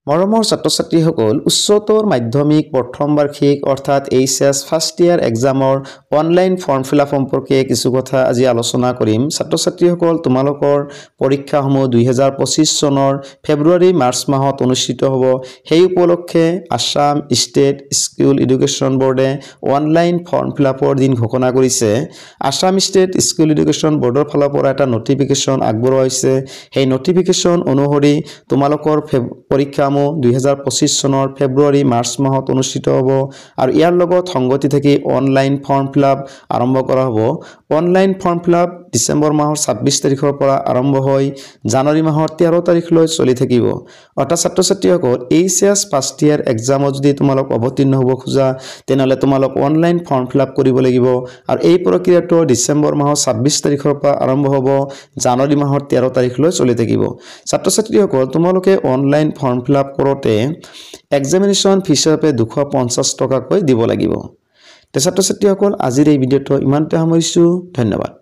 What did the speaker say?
মৰমৰ ছাত্ৰ-ছাত্ৰীসকল উচ্চতৰ মাধ্যমিক প্ৰথম বাৰ্ষিক অৰ্থাৎ এইচএছ ফাৰ্ষ্ট ইয়াৰ এক্সামৰ অনলাইন ফৰ্ম ফিলআপ সম্পৰ্কে কিছু কথা আজি আলোচনা কৰিম। ছাত্ৰ-ছাত্ৰীসকল তোমালোকৰ পৰীক্ষাসমূহ 2025 চনৰ ফেব্ৰুৱাৰী মাৰ্চ মাহত অনুষ্ঠিত হ'ব। সেই উপলক্ষে আসাম ষ্টেট স্কুল এডুকেশ্যন বোৰ্ডে অনলাইন ফৰ্ম ফিলআপৰ দিন ঘোষণা কৰিছে। আসাম ষ্টেট স্কুল এডুকেশ্যন বোৰ্ডৰ ফালৰ পৰা এটা নটিফিকেশ্যন আগবঢ়োৱা হৈছে। সেই নটিফিকেশ্যন অনুসৰি তোমালোকৰ পৰীক্ষা 2025 চনৰ ফেব্ৰুৱাৰী মাৰ্চ মাহত অনুষ্ঠিত হ'ব আৰু ইয়াৰ লগত সংগতি থাকি অনলাইন ফৰ্ম ফিলআপ আৰম্ভ কৰা হ'ব। অনলাইন ফৰ্ম ফিলআপ ডিসেম্বৰ মাহৰ 26 তাৰিখৰ পৰা আৰম্ভ হৈ জানুৱাৰী মাহৰ 13 তাৰিখলৈ চলি থাকিব। অৰ্থাৎ ছাত্ৰ-ছাত্ৰীসকল এইচএছ ফাৰ্ষ্ট ইয়াৰ এক্সামত যদি তোমালোক অৱতীৰ্ণ হ'ব খোজা তেনেহ'লে তোমালোক অনলাইন ফৰ্ম ফিলআপ কৰিব লাগিব আৰু এই প্ৰক্ৰিয়াটো ডিসেম্বৰ মাহৰ 26 তাৰিখৰ পৰা আৰম্ভ হ'ব জানুৱাৰী মাহৰ 13 তাৰিখলৈ চলি থাকিব। ছাত্ৰ-ছাত্ৰীসকল তোমালোকে অনলাইন ফৰ্ম ফিলআপ কৰোঁতে এক্সামিনেশ্যন ফিজ হিচাপে 250 টকাকৈ দিব লাগিব। ছাত্ৰ-ছাত্ৰীসকল আজিৰ এই ভিডিঅ'টো ইমানতে সামৰিছোঁ। ধন্যবাদ।